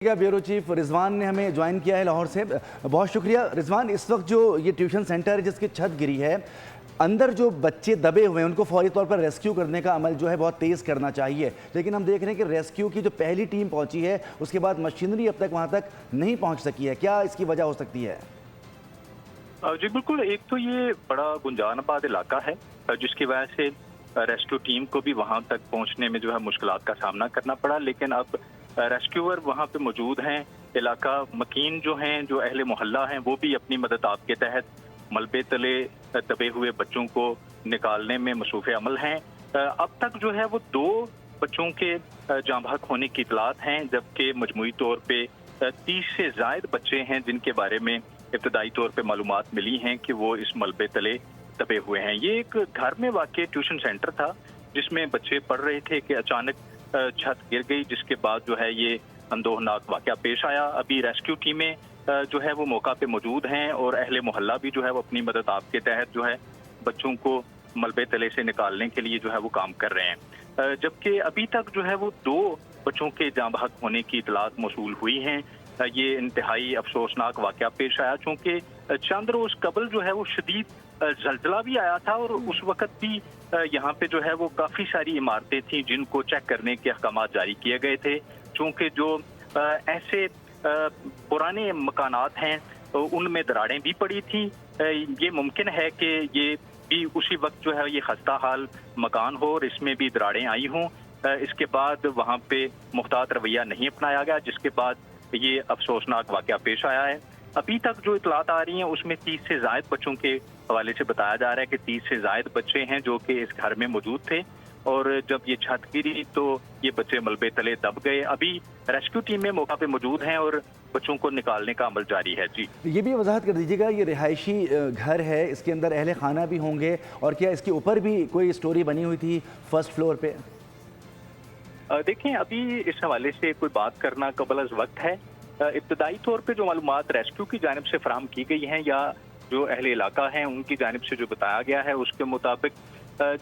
Bureau chief Rizwan ने हमें join किया है लाहौर से। बहुत शुक्रिया रिजवान। इस वक्त जो ये ट्यूशन सेंटर है जिसकी छत गिरी है, अंदर जो बच्चे दबे हुए हैं उनको फौरी तौर पर रेस्क्यू करने का अमल जो है बहुत तेज़ करना चाहिए, लेकिन हम देख रहे हैं कि रेस्क्यू की जो पहली टीम पहुंची है उसके बाद मशीनरी अब तक वहां तक नहीं पहुंच सकी है। क्या इसकी वजह हो सकती है? जी बिल्कुल, एक तो ये बड़ा गुंजानाबाद इलाका है जिसकी वजह से रेस्क्यू टीम को भी वहां तक पहुंचने में जो है मुश्किलात का सामना करना पड़ा, लेकिन अब रेस्क्यूअर वहां पे मौजूद हैं। इलाका मकीन जो हैं, जो अहले मोहल्ला हैं, वो भी अपनी मदद आपके तहत मलबे तले दबे हुए बच्चों को निकालने में मसरूफ़ अमल हैं। अब तक जो है वो 2 बच्चों के जाँ बहक होने की इतलात हैं, जबकि मजमूई तौर पे 30 से ज़ायद बच्चे हैं जिनके बारे में इब्तदाई तौर पे मालूमात मिली हैं कि वो इस मलबे तले दबे हुए हैं। ये एक घर में वाक़ई ट्यूशन सेंटर था जिसमें बच्चे पढ़ रहे थे कि अचानक छत गिर गई, जिसके बाद जो है ये अंदोहनाक वाक़या पेश आया। अभी रेस्क्यू टीमें जो है वो मौका पे मौजूद हैं और अहले मोहल्ला भी जो है वो अपनी मदद आपके तहत जो है बच्चों को मलबे तले से निकालने के लिए जो है वो काम कर रहे हैं। जबकि अभी तक जो है वो 2 बच्चों के जाँ बहक होने की इतलात मौसूल हुई हैं। ये इंतहाई अफसोसनाक वाक़या पेश आया चूँकि चंद रोज़ कबल जो है वो शदीद ज़लज़ला भी आया था और उस वक़्त भी यहाँ पे जो है वो काफ़ी सारी इमारतें थीं जिनको चेक करने के अहकामात जारी किए गए थे। चूँकि जो ऐसे पुराने मकानात हैं उनमें दरारें भी पड़ी थीं। ये मुमकिन है कि ये भी उसी वक्त जो है ये खस्ता हाल मकान हो और इसमें भी दरारें आई हों। इसके बाद वहाँ पे मुख्तात रवैया नहीं अपनाया गया, जिसके बाद ये अफसोसनाक वाक़या पेश आया है। अभी तक जो इतलात आ रही हैं उसमें 30 से ज़ायद बच्चों के हवाले से बताया जा रहा है कि 30 से ज़ायद बच्चे हैं जो कि इस घर में मौजूद थे और जब ये छत गिरी तो ये बच्चे मलबे तले दब गए। अभी रेस्क्यू टीमें मौका पे मौजूद हैं और बच्चों को निकालने का अमल जारी है। जी, ये भी वजाहत कर दीजिएगा, ये रिहायशी घर है, इसके अंदर अहले खाना भी होंगे और क्या इसके ऊपर भी कोई स्टोरी बनी हुई थी फर्स्ट फ्लोर पे? देखें, अभी इस हवाले से कोई बात करना कबल अज़ वक्त है। इब्तदाई तौर पे जो मालूमात रेस्क्यू की जानिब से फराहम की गई हैं या जो अहले इलाका हैं उनकी जानिब से जो बताया गया है उसके मुताबिक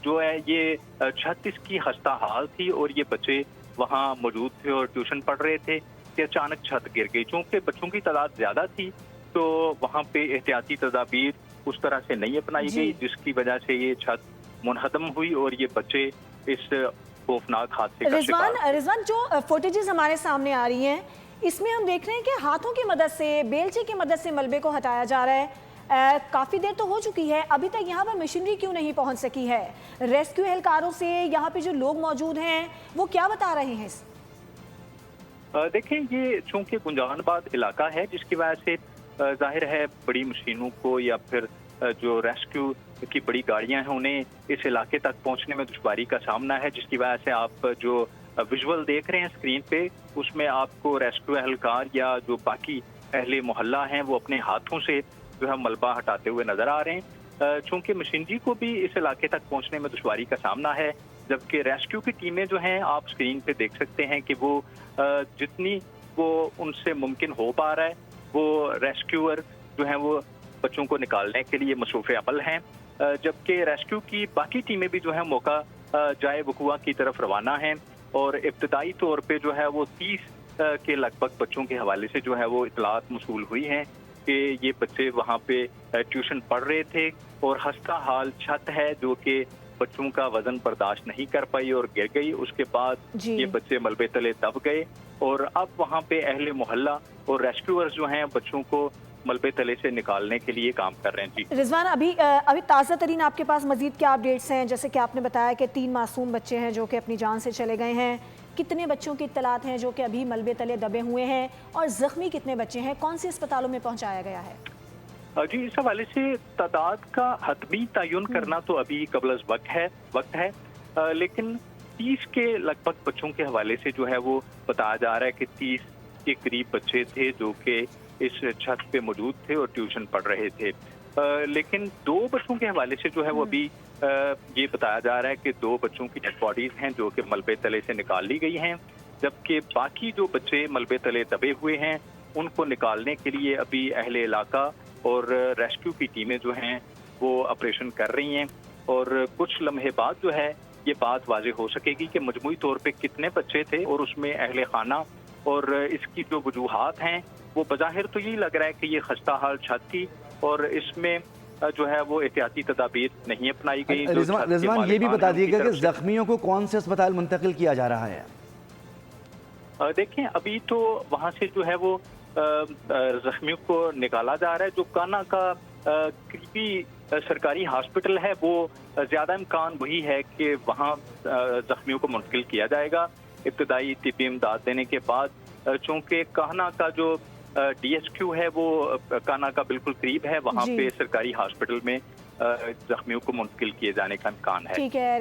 जो है ये छत इसकी खस्ता हाल थी और ये बच्चे वहाँ मौजूद थे और ट्यूशन पढ़ रहे थे कि अचानक छत गिर गई। चूँकि बच्चों की तादाद ज़्यादा थी तो वहाँ पे एहतियाती तदाबीर उस तरह से नहीं अपनाई गई, जिसकी वजह से ये छत मुनहदम हुई और ये बच्चे इस खौफनाक हादसे का शिकार। रिजवान, जो फुटेजेस हमारे सामने आ रही हैं इसमें हम देख रहे हैं कि हाथों की मदद से, बेलचे की मदद से मलबे को हटाया जा रहा है। काफ़ी देर तो हो चुकी है, अभी तक यहाँ पर मशीनरी क्यों नहीं पहुँच सकी है? रेस्क्यू एहलकारों से यहाँ पे जो लोग मौजूद हैं वो क्या बता रहे हैं? देखें, ये चूँकि गुंजानाबाद इलाका है जिसकी वजह से जाहिर है बड़ी मशीनों को या फिर जो रेस्क्यू की बड़ी गाड़ियाँ हैं उन्हें इस इलाके तक पहुँचने में दुश्वारी का सामना है, जिसकी वजह से आप जो विजुअल देख रहे हैं स्क्रीन पे उसमें आपको रेस्क्यू एहलकार या जो बाकी अहले मोहल्ला हैं वो अपने हाथों से जो है मलबा हटाते हुए नजर आ रहे हैं। चूँकि मशीनरी को भी इस इलाके तक पहुँचने में दुश्वारी का सामना है, जबकि रेस्क्यू की टीमें जो हैं आप स्क्रीन पे देख सकते हैं कि वो जितनी वो उनसे मुमकिन हो पा रहा है वो रेस्क्यूअर जो हैं वो बच्चों को निकालने के लिए मसरूफ़ अमल हैं, जबकि रेस्क्यू की बाकी टीमें भी जो है मौका जाए वक़ुआ की तरफ रवाना हैं और इब्तदाई तौर पे जो है वो 30 के लगभग बच्चों के हवाले से जो है वो इतलात मौसूल हुई हैं कि ये बच्चे वहाँ पे ट्यूशन पढ़ रहे थे और खस्ता हाल छत है जो कि बच्चों का वजन बर्दाश्त नहीं कर पाई और गिर गई। उसके बाद ये बच्चे मलबे तले दब गए और अब वहाँ पे अहले मोहल्ला और रेस्क्यूअर्स जो हैं बच्चों को मलबे तले से निकालने के लिए काम कर रहे हैं। जी रिजवान, अभी ताज़ा तरीन आपके पास मजीद क्या अपडेट्स हैं? जैसे कि आपने बताया कि 3 मासूम बच्चे हैं जो कि अपनी जान से चले गए हैं, कितने बच्चों की इत्तलात हैं जो कि अभी मलबे तले दबे हुए हैं और ज़ख्मी कितने बच्चे हैं? कौन से अस्पतालों में पहुँचाया गया है? जी, इस हवाले से तादाद का हतमी तयन करना तो अभी कबल वक्त है, लेकिन 30 के लगभग बच्चों के हवाले से जो है वो बताया जा रहा है कि 30 के करीब बच्चे थे जो कि इस छत पे मौजूद थे और ट्यूशन पढ़ रहे थे। लेकिन 2 बच्चों के हवाले से जो है वो अभी ये बताया जा रहा है कि 2 बच्चों की डेड बॉडीज हैं जो कि मलबे तले से निकाल ली गई हैं, जबकि बाकी जो बच्चे मलबे तले दबे हुए हैं उनको निकालने के लिए अभी अहले इलाका और रेस्क्यू की टीमें जो हैं वो ऑपरेशन कर रही हैं और कुछ लम्हे बाद जो है ये बात वाज़ेह हो सकेगी कि मजमूई तौर पे कितने बच्चे थे और उसमें अहले खाना اور اس کی جو وجوہات ہیں وہ بظاہر تو یہی لگ رہا ہے کہ یہ خستہ حال چھت تھی اور اس میں جو ہے وہ احتیاطی تدابیر نہیں اپنائی گئی. رضوان یہ بھی بتا دیے گا کہ زخمیوں کو کون سے اسپتال منتقل کیا جا رہا ہے؟ دیکھیں ابھی تو وہاں سے جو ہے وہ زخمیوں کو نکالا جا رہا ہے. جو کانا کا قریبی سرکاری ہاسپٹل ہے وہ زیادہ امکان وہی ہے کہ وہاں زخمیوں کو منتقل کیا جائے گا ابتدائی طبی امداد دینے کے بعد. چونکہ کانا کا جو ڈی ایچ کیو ہے وہ کانا کا بالکل قریب ہے, وہاں پہ سرکاری ہاسپٹل میں زخمیوں کو منتقل کیے جانے کا امکان ہے. ٹھیک ہے.